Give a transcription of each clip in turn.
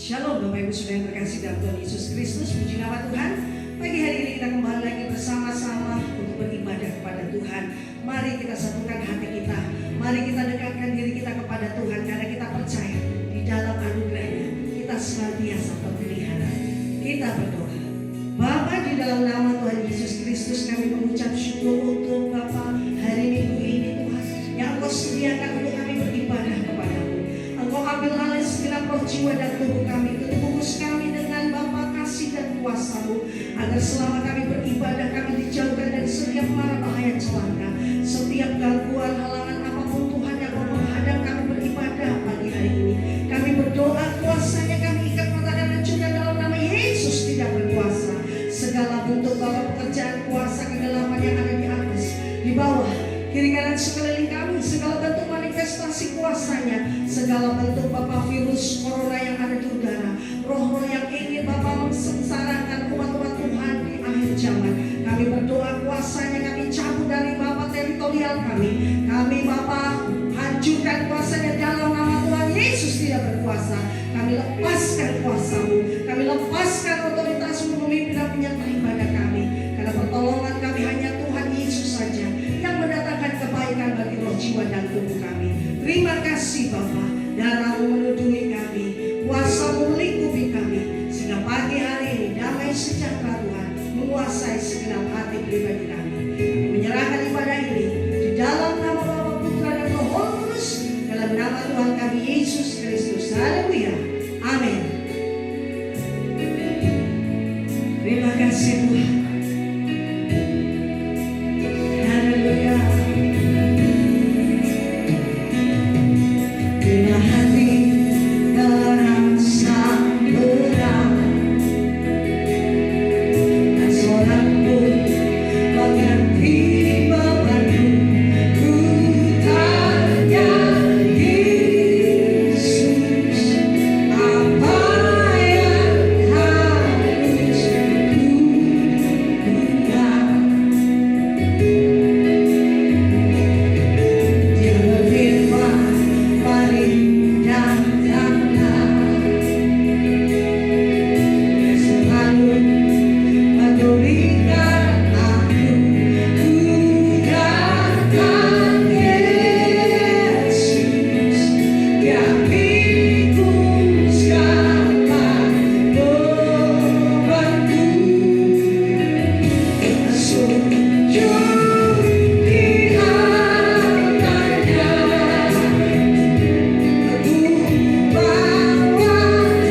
Shalom Bapak Ibu Saudara yang terkasih dalam Tuhan Yesus Kristus. Puji nama Tuhan. Pagi hari ini kita kembali lagi bersama-sama untuk beribadah kepada Tuhan. Mari kita satukan hati kita. Mari kita dekatkan diri kita kepada Tuhan, karena kita percaya di dalam anugerahnya kita senantiasa terpelihara. Kita berdoa. Bapa, di dalam nama Tuhan Yesus Kristus kami mengucap syukur untuk Bapa hari Minggu ini Tuhan, yang Engkau sediakan untuk kami beribadah kepadamu. Engkau ambil alih segenap roh, jiwa dan tubuh kami, tutup bungkus kami dengan Bapa kasih dan kuasa-Mu, agar selama kami beribadah kami dijauhkan dari setiap mara bahaya celaka, setiap gangguan halangan apapun Tuhan yang mau menghadap kami beribadah pagi hari ini. Kami berdoa kuasanya kami ikat mata dan hancurkan dalam nama Yesus. Tidak berkuasa segala bentuk Bapa pekerjaan kuasa kegelapan yang ada di atas, di bawah, kiri kanan sekeliling kami, segala bentuk manifestasi kuasanya, segala bentuk Bapa virus corona yang ada di udara, roh-roh yang ingin Bapa mengsensarakan umat-umat Tuhan di akhir zaman, kami berdoa kuasanya kami cabut dari Bapa teritorial kami Bapa hancurkan kuasanya dalam nama Tuhan Yesus. Tidak berkuasa, kami lepaskan kuasa-Mu, kami lepaskan otoritas-Mu memimpin dan menyertai ibadah kami, karena pertolongan kami hanya Tuhan Yesus saja yang mendatangkan kebaikan bagi roh, jiwa dan tubuh kami. Terima kasih Bapa, darah-Mu menudungi kami, kuasa-Mu melingkupi kami, sehingga pagi hari ini damai sejahtera Tuhan menguasai segenap hati pribadi kami. Kami menyerahkan ibadah ini di dalam nama Bapa, Putra dan Roh Kudus, dalam nama Tuhan kami Yesus Kristus. Haleluya, amin. Terima kasih Tuhan. Haleluya. Bila hati terasa berat dan seorang pun mengerti bebanku, ku tanya Yesus, apa yang harus Dia berfirman, mari datanglah. Dia selalu memberikan aku, ku datang Yesus, Dia pikul segala bebanku. Sujud di hadapannya, aku bawa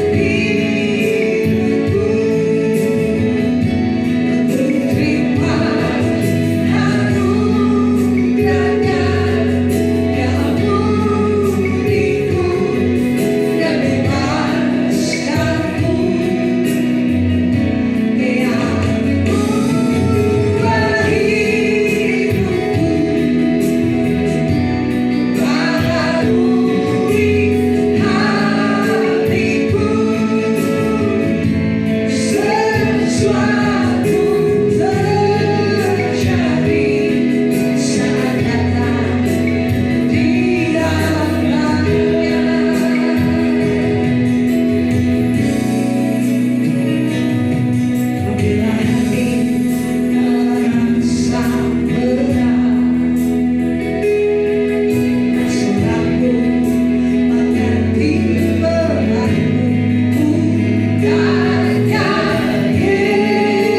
hidupku, aku terima anugerahnya yang memberiku dan bebaskanku. Dia mengubah hidupku, baharui hatiku, sesuatu terjadi saat datang di dalamnya. Apabila hati terasa berat dan seorang pun mengerti bebanku, ku tanya Yesus,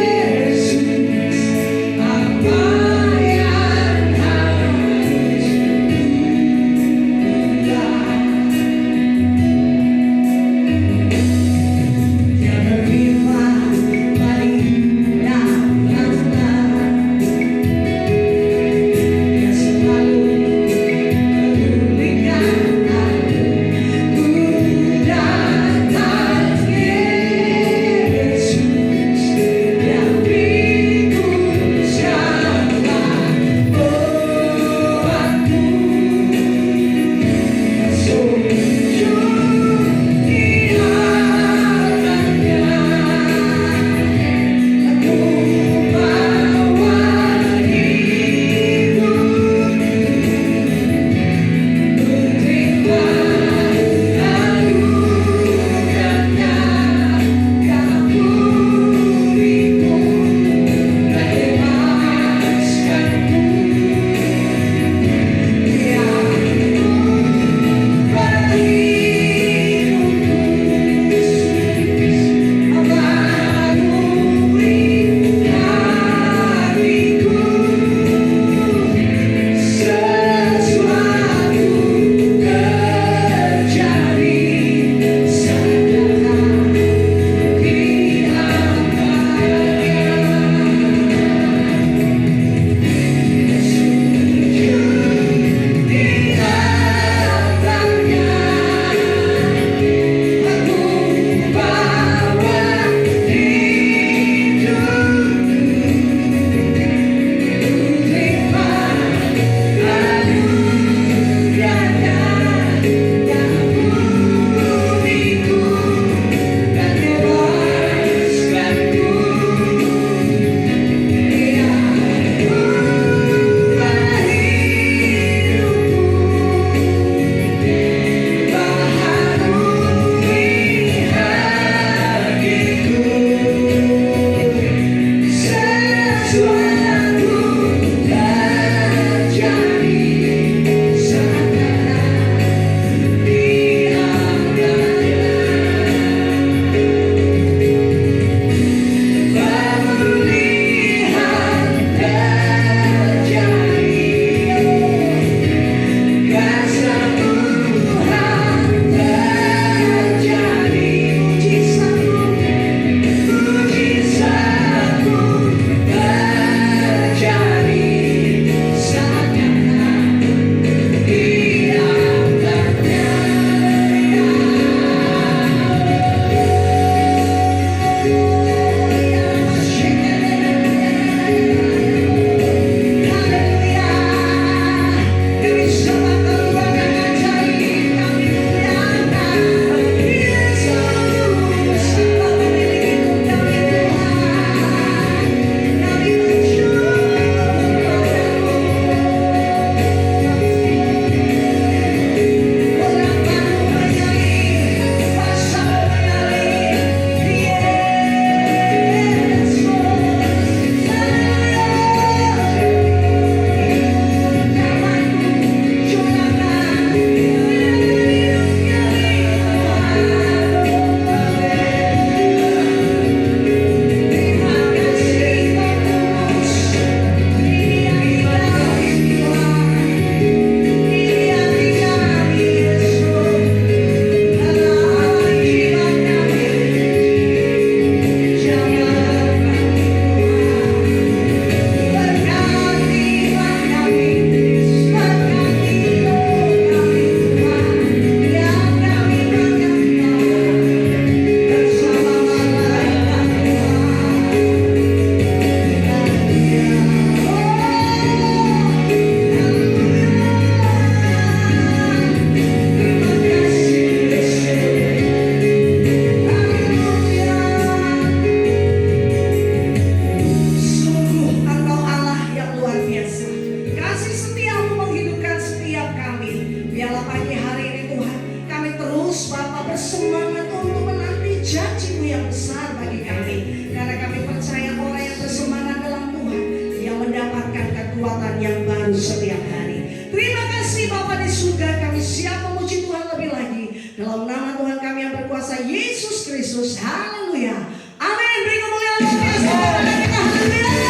baru setiap hari. Terima kasih Bapa di surga, kami siap memuji Tuhan lebih lagi dalam nama Tuhan kami yang berkuasa Yesus Kristus. Haleluya. Amin. Beri kemuliaan luar biasa kepada kita. Haleluya.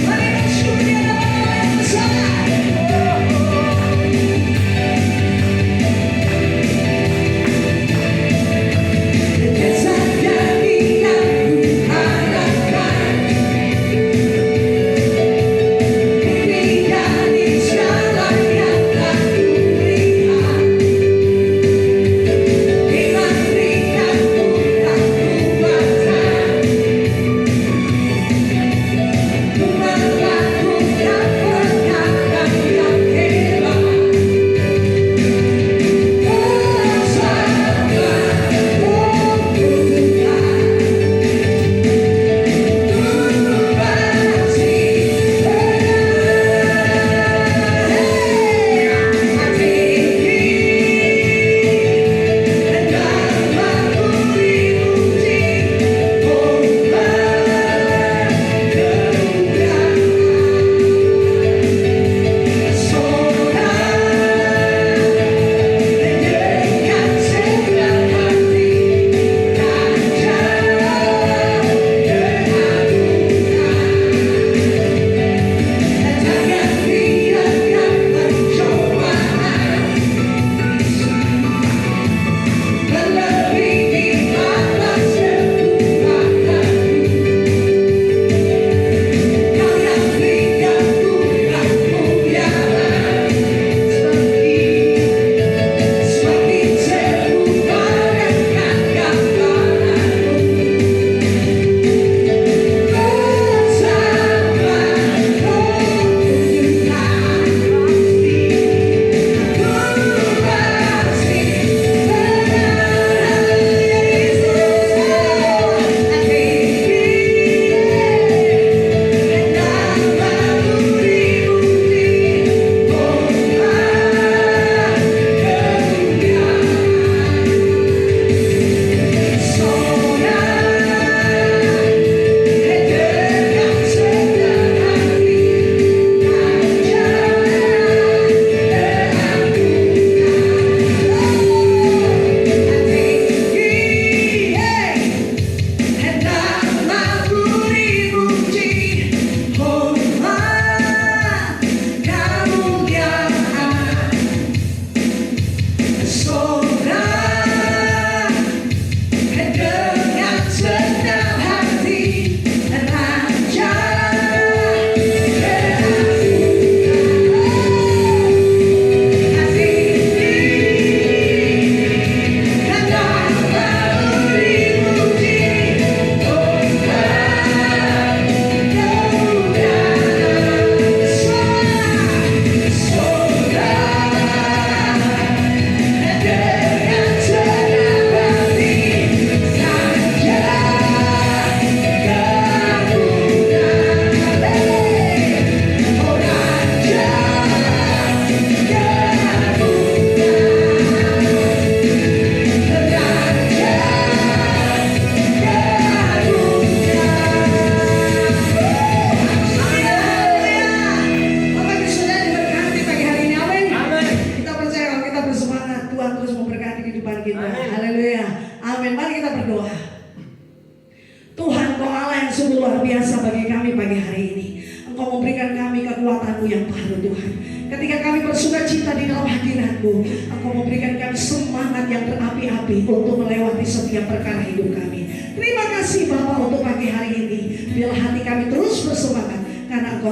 Mari bersyukur di hadapan Allah yang besar.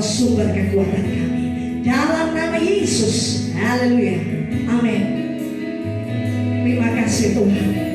Sumber kekuatan kami dalam nama Yesus. Haleluya. Amin. Terima kasih Tuhan.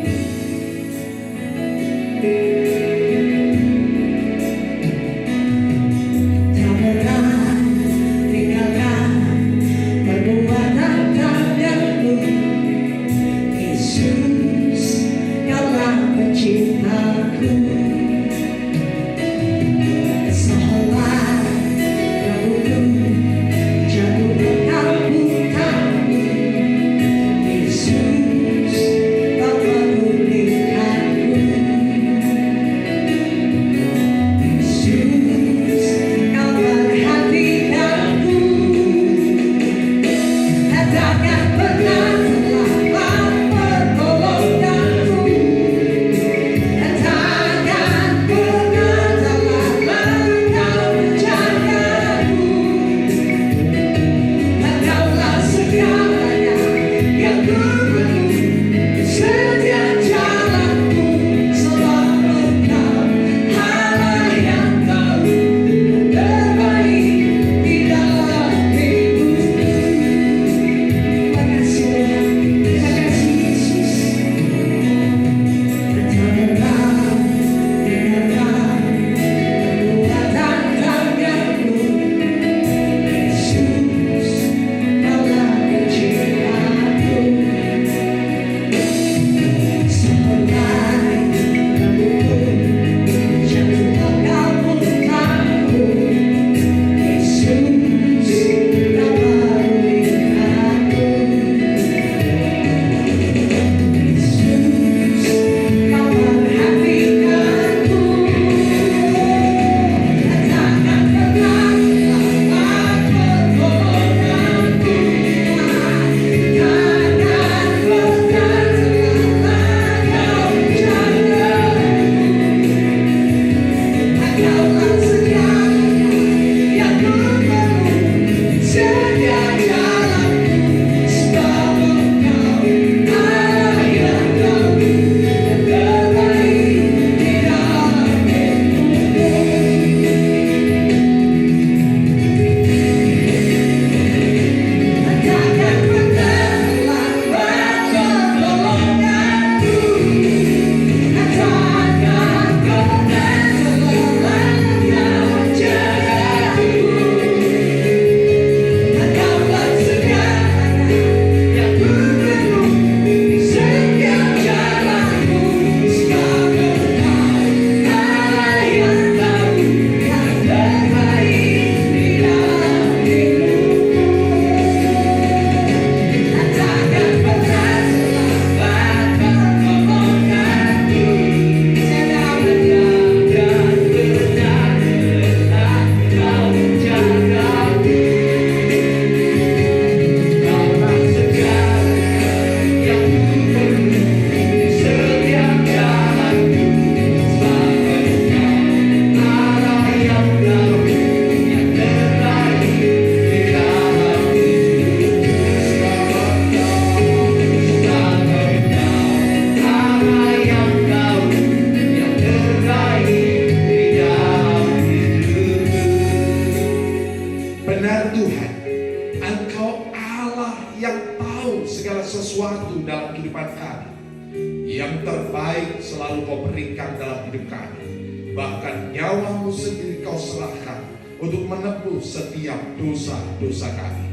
selalu kau berikan dalam hidup kami. Bahkan nyawamu sendiri kau serahkan untuk menebus setiap dosa-dosa kami.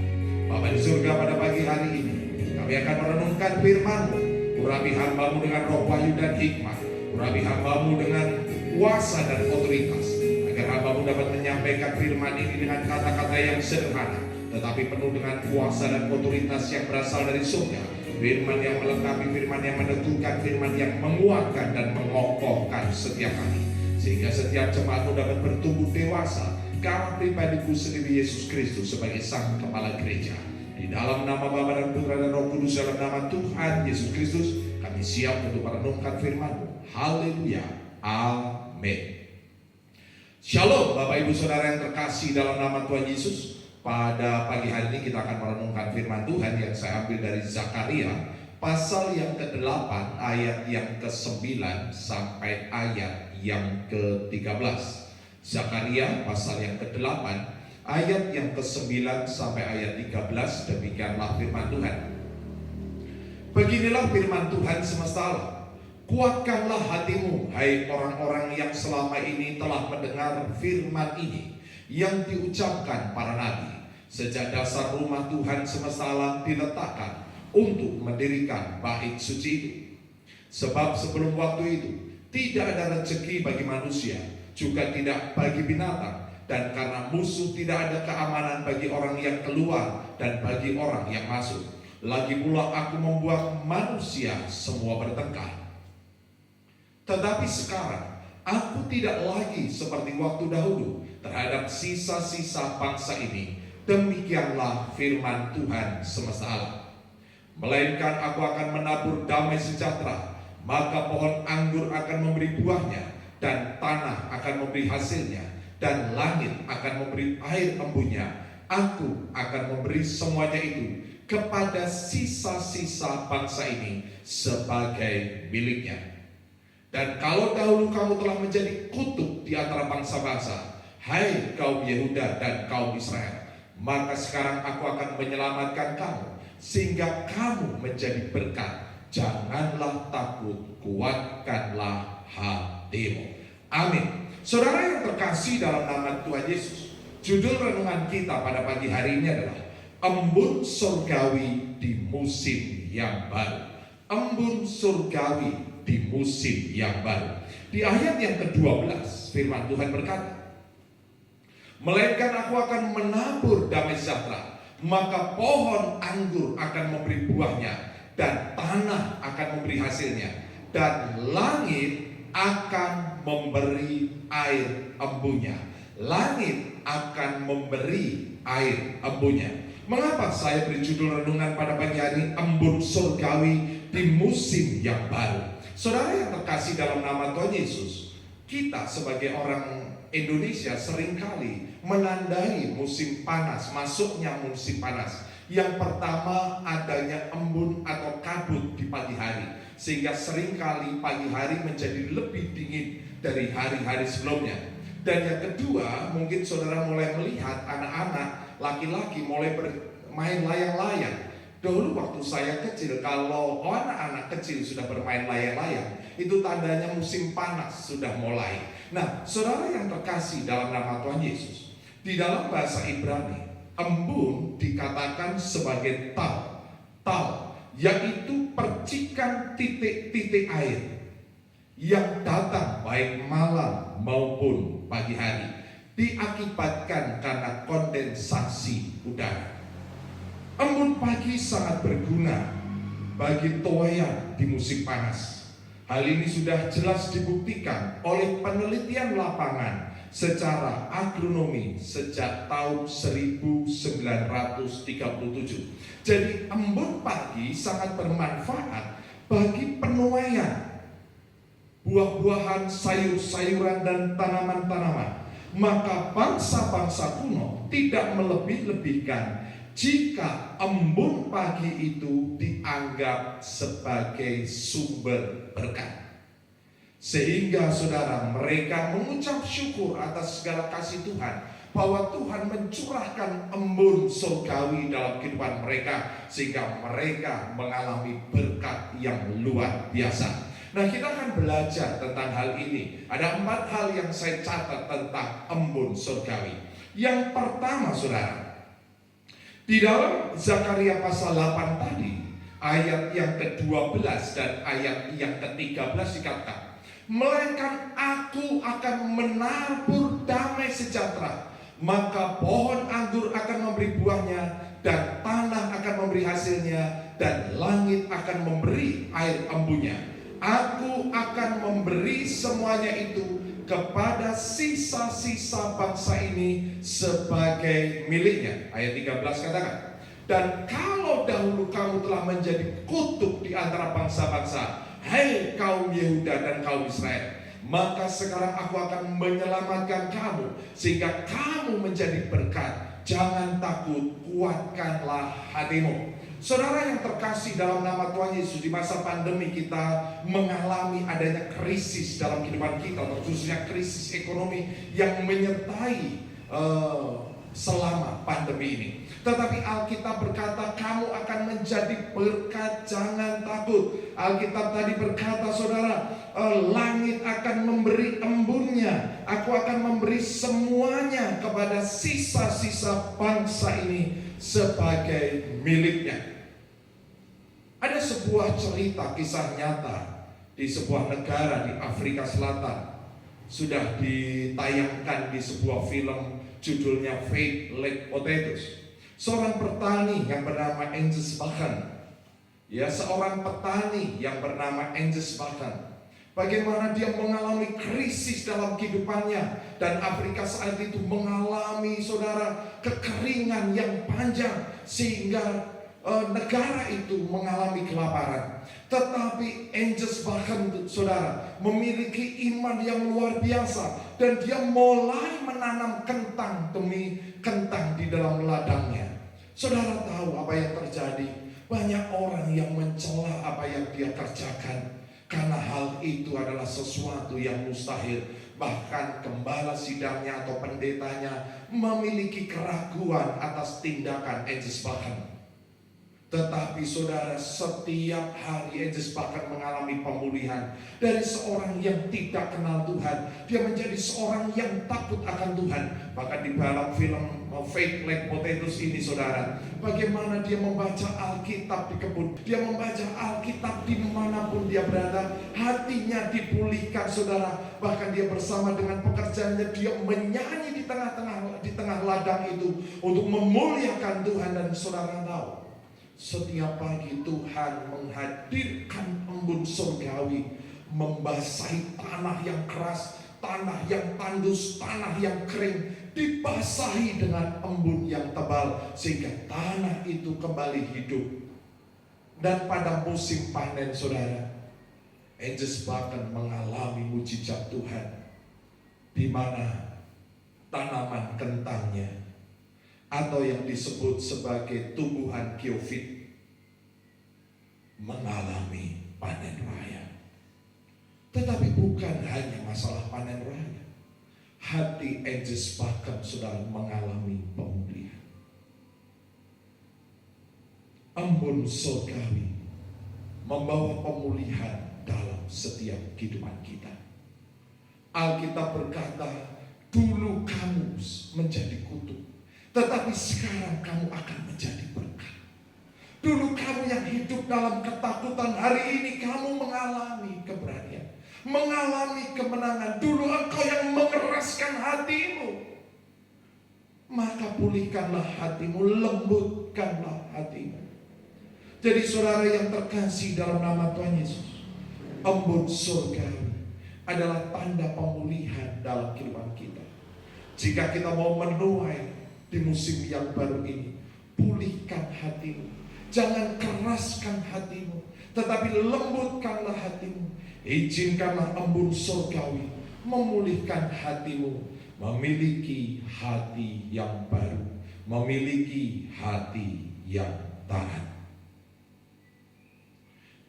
Bapa di surga, pada pagi hari ini kami akan merenungkan firman-Mu. Urapi hamba-Mu dengan roh wahyu dan hikmat. Urapi hamba-Mu dengan kuasa dan otoritas, agar hamba-Mu dapat menyampaikan firman ini dengan kata-kata yang sederhana, tetapi penuh dengan kuasa dan otoritas yang berasal dari surga. Firman yang melengkapi, firman yang meneguhkan, firman yang menguatkan dan mengokohkan setiap kami, sehingga setiap jemaat-Mu dapat bertumbuh dewasa ke arah pribadi-Ku sendiri, Yesus Kristus sebagai Sang Kepala Gereja. Di dalam nama Bapa dan Putra dan Roh Kudus, dalam nama Tuhan Yesus Kristus, kami siap untuk merenungkan firman-Mu. Haleluya, amin. Shalom Bapak Ibu Saudara yang terkasih dalam nama Tuhan Yesus. Pada pagi hari ini kita akan merenungkan firman Tuhan yang saya ambil dari Zakaria pasal yang ke-8 ayat yang ke-9 sampai ayat yang ke-13. Zakaria pasal yang ke-8 ayat yang ke-9 sampai ayat 13. Demikianlah firman Tuhan. Beginilah firman Tuhan semesta alam. Kuatkanlah hatimu, hai orang-orang yang selama ini telah mendengar firman ini yang diucapkan para nabi. Sejak dasar rumah Tuhan semesta alam diletakkan untuk mendirikan bait suci itu. Sebab sebelum waktu itu tidak ada rezeki bagi manusia, juga tidak bagi binatang. Dan karena musuh, tidak ada keamanan bagi orang yang keluar dan bagi orang yang masuk. Lagi pula aku membuat manusia semua bertengkar. Tetapi sekarang aku tidak lagi seperti waktu dahulu terhadap sisa-sisa bangsa ini. Demikianlah firman Tuhan semesta alam. Melainkan aku akan menabur damai sejahtera, maka pohon anggur akan memberi buahnya, dan tanah akan memberi hasilnya, dan langit akan memberi air embunnya. Aku akan memberi semuanya itu kepada sisa-sisa bangsa ini sebagai miliknya. Dan kalau dahulu kamu telah menjadi kutuk di antara bangsa-bangsa, hai kaum Yehuda dan kaum Israel, maka sekarang aku akan menyelamatkan kamu, sehingga kamu menjadi berkat. Janganlah takut, kuatkanlah hatimu. Amin. Saudara yang terkasih dalam nama Tuhan Yesus, judul renungan kita pada pagi hari ini adalah embun surgawi di musim yang baru. Embun surgawi di musim yang baru. Di ayat yang ke-12 firman Tuhan berkata, melainkan aku akan menabur damai sejahtera, maka pohon anggur akan memberi buahnya, dan tanah akan memberi hasilnya, dan langit akan memberi air embunnya. Langit akan memberi air embunnya. Mengapa saya beri judul renungan pada pagi hari ini embun surgawi di musim yang baru? Saudara yang terkasih dalam nama Tuhan Yesus, kita sebagai orang Indonesia seringkali menandai musim panas, masuknya musim panas. Yang pertama adanya embun atau kabut di pagi hari, sehingga seringkali pagi hari menjadi lebih dingin dari hari-hari sebelumnya. Dan yang kedua, mungkin saudara mulai melihat anak-anak laki-laki mulai bermain layang-layang. Dahulu waktu saya kecil, kalau anak-anak kecil sudah bermain layang-layang, itu tandanya musim panas sudah mulai. Nah, saudara yang terkasih dalam nama Tuhan Yesus, di dalam bahasa Ibrani, embun dikatakan sebagai tal, yaitu percikan titik-titik air yang datang baik malam maupun pagi hari, diakibatkan karena kondensasi udara. Embun pagi sangat berguna bagi tuayan di musim panas. Hal ini sudah jelas dibuktikan oleh penelitian lapangan secara agronomi sejak tahun 1937. Jadi embun pagi sangat bermanfaat bagi penuaian buah-buahan, sayur-sayuran, dan tanaman-tanaman. Maka bangsa-bangsa kuno tidak melebih-lebihkan jika embun pagi itu dianggap sebagai sumber berkat. Sehingga saudara, mereka mengucap syukur atas segala kasih Tuhan, bahwa Tuhan mencurahkan embun surgawi dalam kehidupan mereka, sehingga mereka mengalami berkat yang luar biasa. Nah, kita akan belajar tentang hal ini. Ada 4 hal yang saya catat tentang embun surgawi. Yang pertama, saudara, di dalam Zakaria pasal 8 tadi, ayat yang ke-12 dan ayat yang ke-13 dikatakan, melainkan aku akan menabur damai sejahtera, maka pohon anggur akan memberi buahnya, dan tanah akan memberi hasilnya, dan langit akan memberi air embunnya. Aku akan memberi semuanya itu kepada sisa-sisa bangsa ini sebagai miliknya. Ayat 13 katakan, dan kalau dahulu kamu telah menjadi kutuk di antara bangsa-bangsa, hai kaum Yehuda dan kaum Israel, maka sekarang aku akan menyelamatkan kamu sehingga kamu menjadi berkat. Jangan takut, kuatkanlah hatimu. Saudara yang terkasih dalam nama Tuhan Yesus, di masa pandemi kita mengalami adanya krisis dalam kehidupan kita, khususnya krisis ekonomi yang menyertai selama pandemi ini. Tetapi Alkitab berkata kamu akan menjadi berkat, jangan takut. Alkitab tadi berkata, saudara, langit akan memberi embunnya, aku akan memberi semuanya kepada sisa-sisa bangsa ini sebagai miliknya. Ada sebuah cerita kisah nyata di sebuah negara di Afrika Selatan, sudah ditayangkan di sebuah film judulnya Fake Like Potatoes. Seorang petani yang bernama Angus Buchan, ya, seorang petani yang bernama Angus Buchan, bagaimana dia mengalami krisis dalam kehidupannya, dan Afrika saat itu mengalami, saudara, kekeringan yang panjang sehingga negara itu mengalami kelaparan. Tetapi Angus Buchan, saudara, memiliki iman yang luar biasa, dan dia mulai menanam kentang demi kentang di dalam ladangnya. Saudara tahu apa yang terjadi? Banyak orang yang mencela apa yang dia kerjakan, karena hal itu adalah sesuatu yang mustahil. Bahkan gembala sidangnya atau pendetanya memiliki keraguan atas tindakan Angus Buchan. Tetapi saudara, setiap hari Angus Buchan mengalami pemulihan. Dari seorang yang tidak kenal Tuhan, dia menjadi seorang yang takut akan Tuhan. Bahkan di dalam film Fake Like Potatoes ini, saudara, bagaimana dia membaca Alkitab di kebun, dia membaca Alkitab dimanapun dia berada, hatinya dipulihkan, saudara. Bahkan dia bersama dengan pekerjaannya, dia menyanyi di tengah ladang itu untuk memuliakan Tuhan. Dan saudara tahu, setiap pagi Tuhan menghadirkan embun surgawi, membasahi tanah yang keras, tanah yang tandus, tanah yang kering, dibasahi dengan embun yang tebal sehingga tanah itu kembali hidup. Dan pada musim panen, saudara, Angus Buchan mengalami mujizat Tuhan, di mana tanaman kentangnya atau yang disebut sebagai tumbuhan geofit mengalami panen raya. Tetapi bukan hanya masalah panen raya, hati Angus Buchan sedang mengalami pemulihan. Embun surgawi membawa pemulihan dalam setiap kehidupan kita. Alkitab berkata, dulu kamu menjadi kutuk, tetapi sekarang kamu akan menjadi berkat. Dulu kamu yang hidup dalam ketakutan, hari ini kamu mengalami keberanian, mengalami kemenangan. Dulu engkau yang mengeraskan hatimu, maka pulihkanlah hatimu, lembutkanlah hatimu. Jadi saudara yang terkasih dalam nama Tuhan Yesus, embun surgawi adalah tanda pemulihan dalam kehidupan kita. Jika kita mau menuai di musim yang baru ini, pulihkan hatimu, jangan keraskan hatimu, tetapi lembutkanlah hatimu. Izinkanlah embun surgawi memulihkan hatimu, memiliki hati yang baru, memiliki hati yang taat.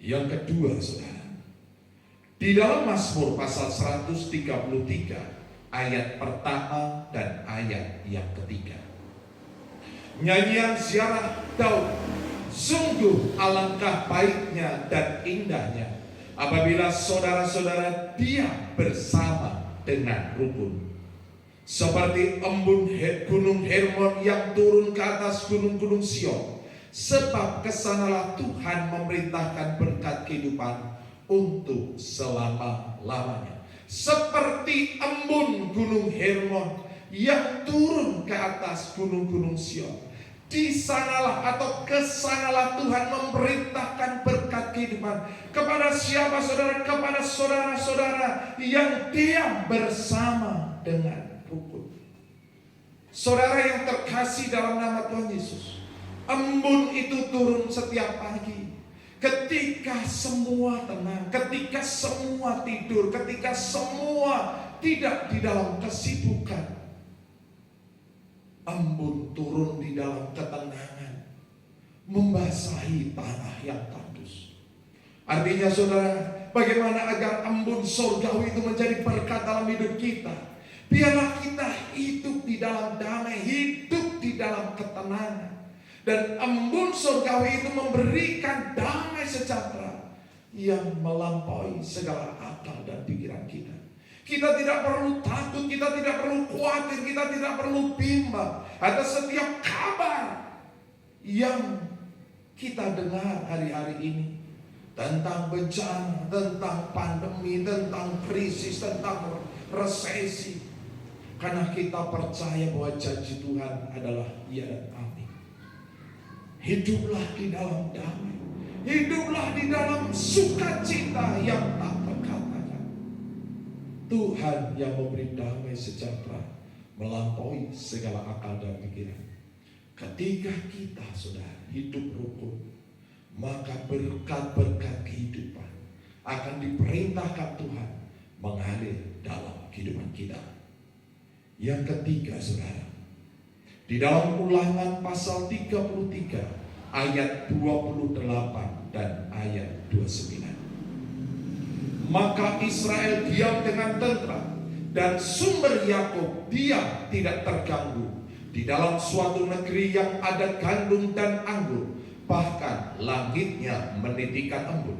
Yang kedua, saudara, di dalam Mazmur pasal 133 ayat pertama dan ayat yang ketiga, nyanyian ziarah Daud, sungguh alangkah baiknya dan indahnya apabila saudara-saudara diam bersama dengan rukun. Seperti embun gunung Hermon yang turun ke atas gunung-gunung Sion. Sebab kesanalah Tuhan memerintahkan berkat kehidupan untuk selama-lamanya. Seperti embun gunung Hermon yang turun ke atas gunung-gunung Sion. Di sanalah atau kesanalah Tuhan memerintahkan berkat kehidupan kepada siapa saudara? Kepada saudara-saudara yang diam bersama dengan rukun. Saudara yang terkasih dalam nama Tuhan Yesus, embun itu turun setiap pagi. Ketika semua tenang, ketika semua tidur, ketika semua tidak di dalam kesibukan, embun turun di dalam ketenangan, membasahi tanah yang tandus. Artinya saudara, bagaimana agar embun surgawi itu menjadi berkat dalam hidup kita? Biarlah kita hidup di dalam damai, hidup di dalam ketenangan. Dan embun surgawi itu memberikan damai sejahtera yang melampaui segala akal dan pikiran kita. Kita tidak perlu takut, kita tidak perlu khawatir, kita tidak perlu bimbang atas setiap kabar yang kita dengar hari-hari ini. Tentang bencana, tentang pandemi, tentang krisis, tentang resesi. Karena kita percaya bahwa janji Tuhan adalah ya dan amin. Hiduplah di dalam damai, hiduplah di dalam sukacita yang tak terkatakan. Tuhan yang memberi damai sejahtera melampaui segala akal dan pikiran. Ketika kita sudah hidup rukun, maka berkat-berkat kehidupan akan diperintahkan Tuhan mengalir dalam kehidupan kita. Yang ketiga saudara, di dalam Ulangan pasal 33 ayat 28 dan ayat 29. Maka Israel diam dengan tentram dan sumber Yakub diam tidak terganggu di dalam suatu negeri yang ada gandum dan anggur, bahkan langitnya menitikan embun.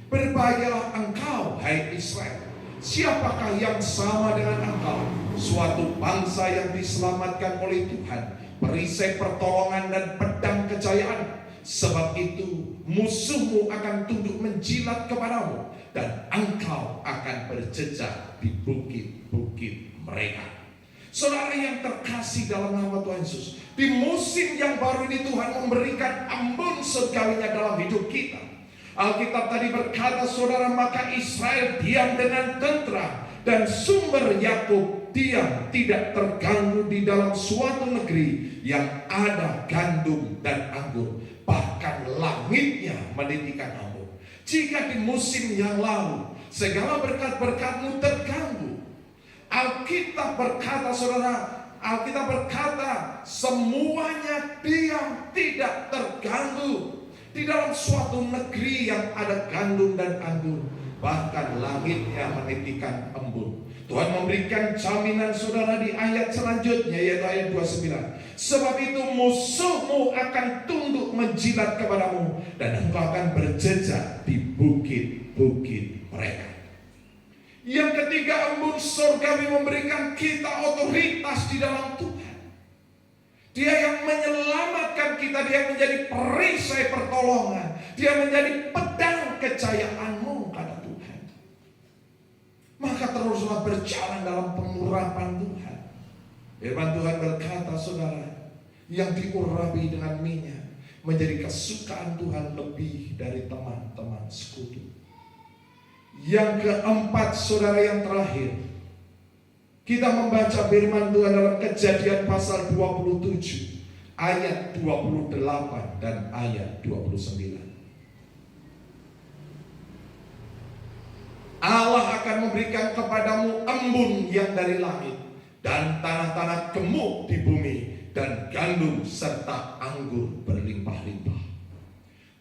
Berbahagialah engkau, hai Israel. Siapakah yang sama dengan engkau? Suatu bangsa yang diselamatkan oleh Tuhan, perisai pertolongan dan pedang kejayaan. Sebab itu musuhmu akan tunduk menjilat kepadamu, dan engkau akan berjejak di bukit-bukit mereka. Saudara yang terkasih dalam nama Tuhan Yesus, di musim yang baru ini Tuhan memberikan embun surgawinya dalam hidup kita. Alkitab tadi berkata saudara, maka Israel diam dengan tentram dan sumber Yakub diam tidak terganggu di dalam suatu negeri yang ada gandum dan anggur, bahkan langitnya menitikan embun. Jika di musim yang lalu segala berkat-berkatmu terganggu, Alkitab berkata saudara, Alkitab berkata semuanya diam tidak terganggu di dalam suatu negeri yang ada gandum dan anggur, bahkan langitnya menitikan embun. Tuhan memberikan jaminan saudara di ayat selanjutnya, yaitu ayat 29. Sebab itu musuhmu akan tunduk menjilat kepadamu, dan engkau akan berjejak di bukit-bukit mereka. Yang ketiga, embun surgawi memberikan kita otoritas di dalam Tuhan. Dia yang menyelamatkan kita, dia menjadi perisai pertolongan, dia menjadi pedang kejayaanmu, kata Tuhan. Maka teruslah berjalan dalam pengurapan Tuhan. Firman Tuhan berkata saudara, yang diurapi dengan minyak menjadi kesukaan Tuhan lebih dari teman-teman sekutu. Yang keempat saudara, yang terakhir, kita membaca firman Tuhan dalam Kejadian pasal 27 ayat 28 dan ayat 29. Allah akan memberikan kepadamu embun yang dari langit, dan tanah-tanah gemuk di bumi, dan gandum serta anggur berlimpah-limpah.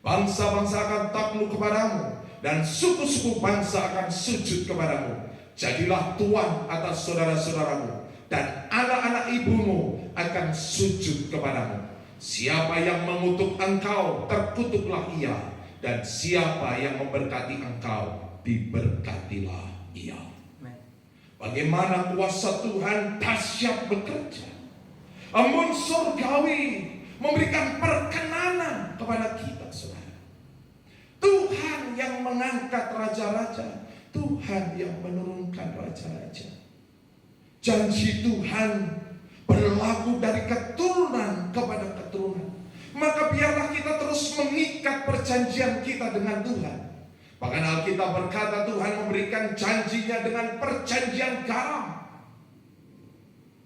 Bangsa-bangsa akan takluk kepadamu, dan suku-suku bangsa akan sujud kepadamu. Jadilah tuan atas saudara-saudaramu, dan anak-anak ibumu akan sujud kepadamu. Siapa yang mengutuk engkau, terkutuklah ia. Dan siapa yang memberkati engkau, diberkatilah ia. Bagaimana kuasa Tuhan dahsyat bekerja. Embun surgawi memberikan perkenanan kepada kita, saudara. Tuhan yang mengangkat raja-raja, Tuhan yang menurunkan raja-raja. Janji Tuhan berlaku dari keturunan kepada keturunan. Maka biarlah kita terus mengikat perjanjian kita dengan Tuhan. Bahkan Alkitab berkata Tuhan memberikan janjinya dengan perjanjian garam.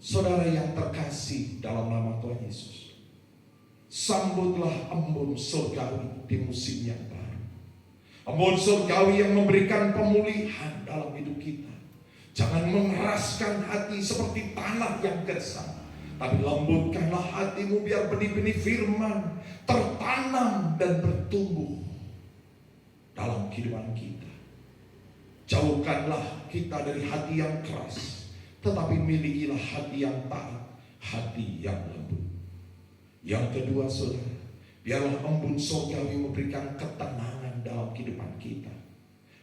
Saudara yang terkasih dalam nama Tuhan Yesus, sambutlah embun surgawi di musim yang baru. Embun surgawi yang memberikan pemulihan dalam hidup kita. Jangan mengeraskan hati seperti tanah yang gersang, tapi lembutkanlah hatimu biar benih-benih firman tertanam dan bertumbuh dalam kehidupan kita. Jauhkanlah kita dari hati yang keras, tetapi milikilah hati yang taat, hati yang lembut. Yang kedua, saudara, biarlah embun surgawi memberikan ketenangan dalam kehidupan kita.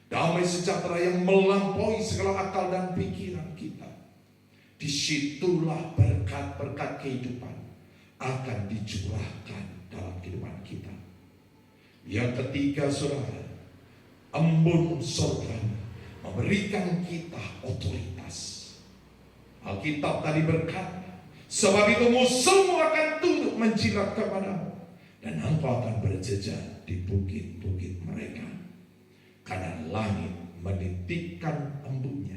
Damai sejahtera yang melampaui segala akal dan pikiran kita. Disitulah berkat-berkat kehidupan akan dicurahkan dalam kehidupan kita. Yang ketiga, saudara, embun surga memberikan kita otoritas. Alkitab tadi berkata, sebab itu musuhmu akan tunduk menjilat kepadamu, dan engkau akan berjejak di bukit-bukit mereka. Karena langit menitikkan embunnya,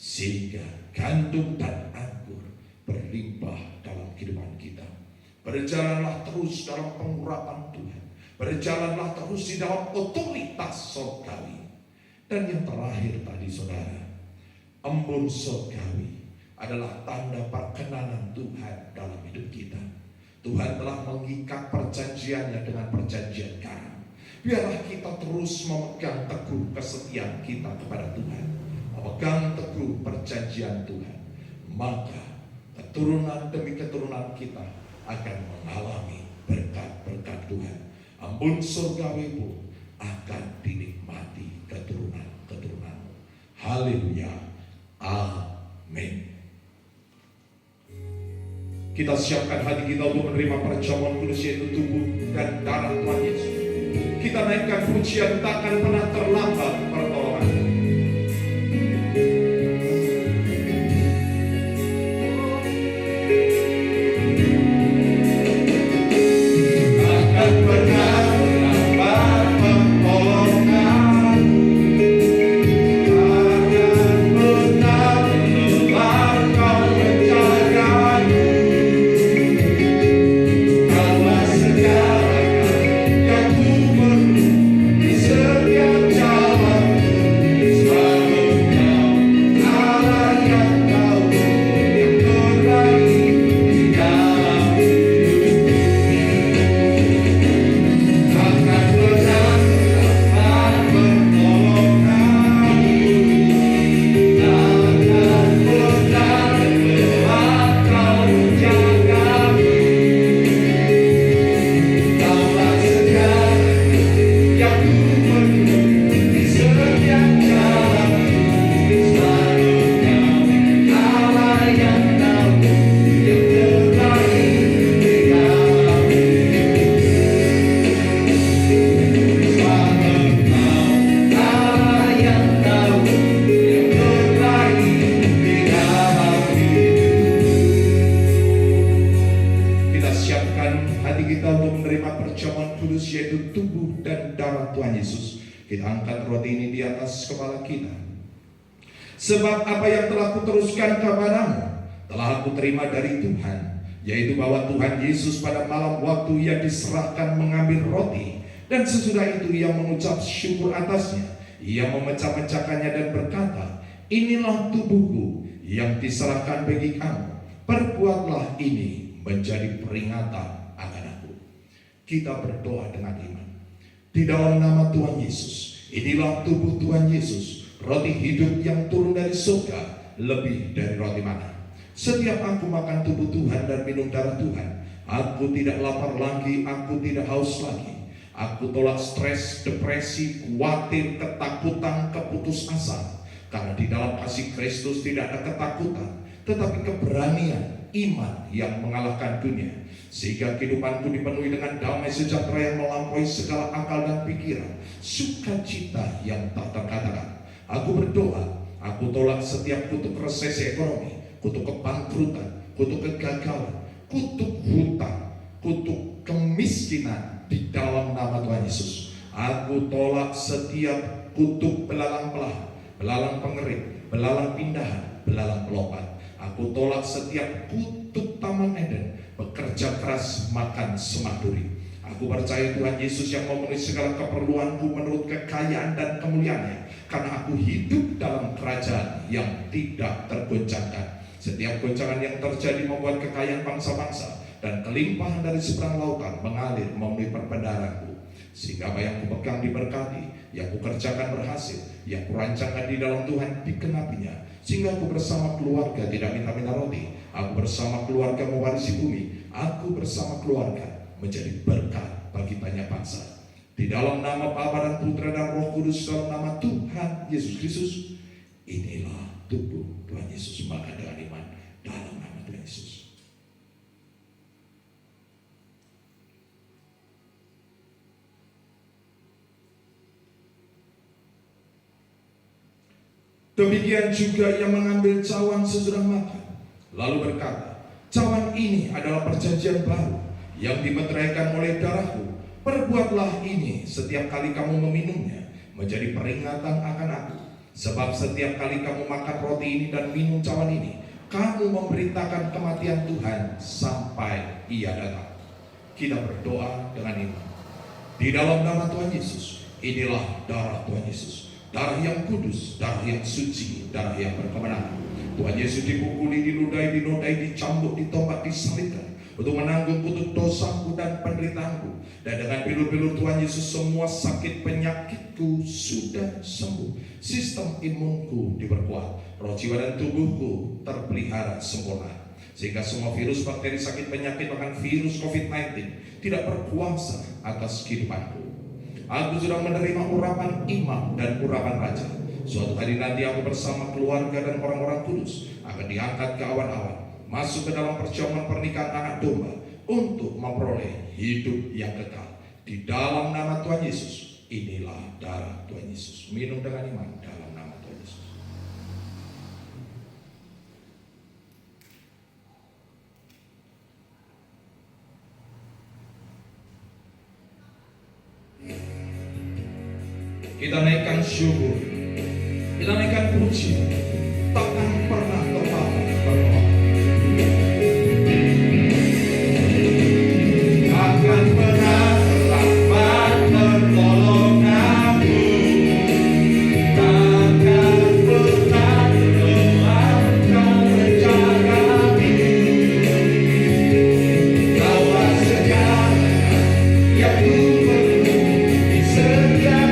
sehingga gandum dan anggur berlimpah dalam kehidupan kita. Berjalanlah terus dalam pengurapan Tuhan. Berjalanlah terus di dalam otoritas surgawi. Dan yang terakhir tadi, saudara, embun surgawi adalah tanda perkenanan Tuhan dalam hidup kita. Tuhan telah mengikat perjanjiannya dengan perjanjian garam. Biarlah kita terus memegang teguh kesetiaan kita kepada Tuhan, memegang teguh perjanjian Tuhan. Maka keturunan demi keturunan kita akan mengalami berkat-berkat Tuhan. Embun surgawi pun akan dinikmati keturunan-keturunan. Haleluya. Amin. Kita siapkan hati kita untuk menerima perjamuan kudus, yaitu tubuh dan darah Tuhan Yesus. Kita naikkan pujian, takkan pernah terlambat pertolongan. Sebab apa yang telah kuteruskan kepadamu telah aku terima dari Tuhan, yaitu bahwa Tuhan Yesus pada malam waktu ia diserahkan mengambil roti, dan sesudah itu ia mengucap syukur atasnya, ia memecah-mecahkannya dan berkata, inilah tubuhku yang diserahkan bagi kamu, perbuatlah ini menjadi peringatan akan aku. Kita berdoa dengan iman di dalam nama Tuhan Yesus. Inilah tubuh Tuhan Yesus, roti hidup yang turun dari surga, lebih dari roti mana. Setiap aku makan tubuh Tuhan dan minum darah Tuhan, aku tidak lapar lagi, aku tidak haus lagi. Aku tolak stres, depresi, khawatir, ketakutan, keputus asa. Karena di dalam kasih Kristus tidak ada ketakutan, tetapi keberanian, iman yang mengalahkan dunia. Sehingga kehidupanku dipenuhi dengan damai sejahtera yang melampaui segala akal dan pikiran, sukacita yang tak terkatakan. Aku berdoa, aku tolak setiap kutuk resesi ekonomi, kutuk kebangkrutan, kutuk kegagalan, kutuk hutang, kutuk kemiskinan di dalam nama Tuhan Yesus. Aku tolak setiap kutuk belalang belahan, belalang pengering, belalang pindahan, belalang pelompat. Aku tolak setiap kutuk Taman Eden, bekerja keras makan semak duri. Aku percaya Tuhan Yesus yang memenuhi segala keperluanku menurut kekayaan dan kemuliaannya, karena aku hidup dalam kerajaan yang tidak tergoncangkan. Setiap goncangan yang terjadi membuat kekayaan bangsa-bangsa dan kelimpahan dari seberang lautan mengalir memenuhi perbendaharanku. Sehingga apa yang kupegang diberkati, yang kukerjakan berhasil, yang kurancangkan di dalam Tuhan dikenapinya. Sehingga aku bersama keluarga tidak minta-minta roti, aku bersama keluarga mewarisi bumi, aku bersama keluarga menjadi berkat bagi banyak bangsa. Di dalam nama Bapa dan Putra dan Roh Kudus, dalam nama Tuhan Yesus Kristus, inilah tubuh Tuhan Yesus. Maka dengan iman dalam nama Tuhan Yesus. Demikian juga yang mengambil cawan sesudah makan, lalu berkata, cawan ini adalah perjanjian baru yang dimeteraikan oleh darahku. Perbuatlah ini setiap kali kamu meminumnya, menjadi peringatan akan aku. Sebab setiap kali kamu makan roti ini dan minum cawan ini, kamu memberitakan kematian Tuhan sampai Ia datang. Kita berdoa dengan iman. Di dalam nama Tuhan Yesus, inilah darah Tuhan Yesus. Darah yang kudus, darah yang suci, darah yang berkemenangan. Tuhan Yesus dipukuli, dinodai, dicambuk, ditombak, disalibkan untuk menanggung kutuk dosaku dan penderitaanku. Dan dengan bilur-bilur Tuhan Yesus semua sakit penyakitku sudah sembuh. Sistem imunku diperkuat, roh jiwa dan tubuhku terpelihara sempurna. Sehingga semua virus, bakteri, sakit penyakit, bahkan virus COVID-19 tidak berkuasa atas kehidupanku. Aku sudah menerima urapan imam dan urapan raja. Suatu hari nanti aku bersama keluarga dan orang-orang kudus akan diangkat ke awan-awan, masuk ke dalam perjamuan pernikahan anak domba untuk memperoleh hidup yang kekal. Di dalam nama Tuhan Yesus, inilah darah Tuhan Yesus. Minum dengan iman dalam nama Tuhan Yesus. Kita naikkan syukur, kita naikkan puji, takkan pernah terlambat berdoa. Takkan pernah terlambat pertolonganmu, takkan pernah terlambat menjagamu. Kau segala yang ku perlu di setiap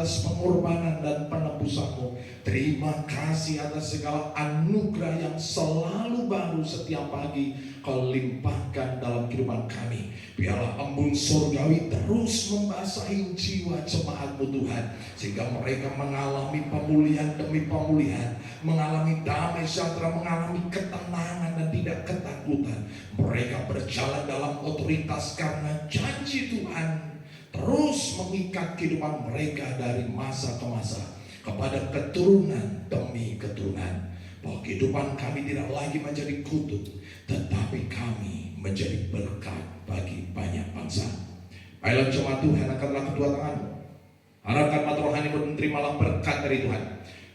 pengorbanan dan penebusanmu. Terima kasih atas segala anugerah yang selalu baru setiap pagi Kau limpahkan dalam kehidupan kami. Biarlah embun surgawi terus membasahi jiwa jemaat-Mu Tuhan, sehingga mereka mengalami pemulihan demi pemulihan, mengalami damai sejahtera, mengalami ketenangan dan tidak ketakutan. Mereka berjalan dalam otoritas karena janji Tuhan terus mengikat kehidupan mereka dari masa ke masa kepada keturunan demi keturunan. Bahwa kehidupan kami tidak lagi menjadi kutuk, tetapi kami menjadi berkat bagi banyak bangsa. Ayolah jemaat Tuhan, angkatlah kedua tanganmu, harapkan mata rohanimu dan terimalah berkat dari Tuhan.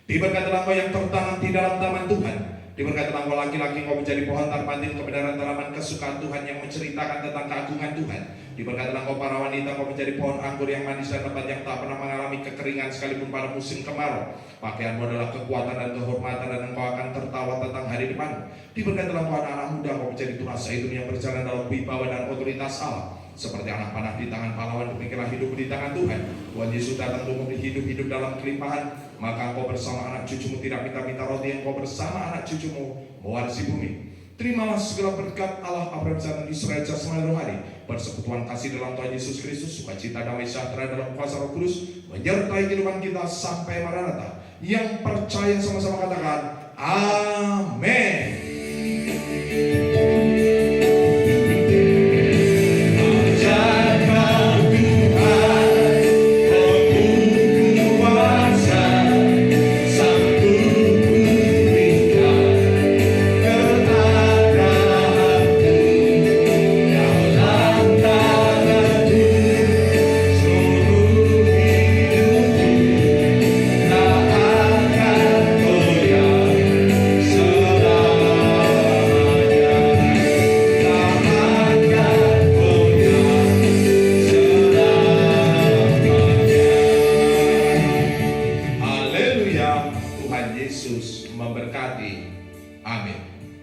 Diberkatilah engkau yang tertanam di dalam taman Tuhan, Diberkatilah engkau laki-laki, engkau menjadi pohon terpantin kebenaran tanaman kesukaan Tuhan yang menceritakan tentang keagungan Tuhan. Diberkatilah engkau para wanita, engkau menjadi pohon anggur yang manis dan lebat yang tak pernah mengalami kekeringan sekalipun pada musim kemarau. Pakaianmu adalah kekuatan dan kehormatan, dan engkau akan tertawa tentang hari depan. Diberkatilah engkau anak-anak muda, engkau menjadi tunas zaitun yang berjalan dalam wibawa dan otoritas Allah. Seperti anak panah di tangan pahlawan, demikianlah hidup di tangan Tuhan. Tuhan Yesus datang untuk memberi hidup dalam kelimpahan. Maka engkau bersama anak cucumu tidak minta-minta roti, engkau bersama anak cucumu mewarisi bumi. Terimalah segala berkat Allah Abraham, Ishak dan Israel jasmani rohani, persekutuan kasih dalam Tuhan Yesus Kristus, sukacita damai sejahtera dalam kuasa Roh Kudus menyertai kehidupan kita sampai Maranatha. Yang percaya sama-sama katakan amin. Tuhan Yesus memberkati. Amin.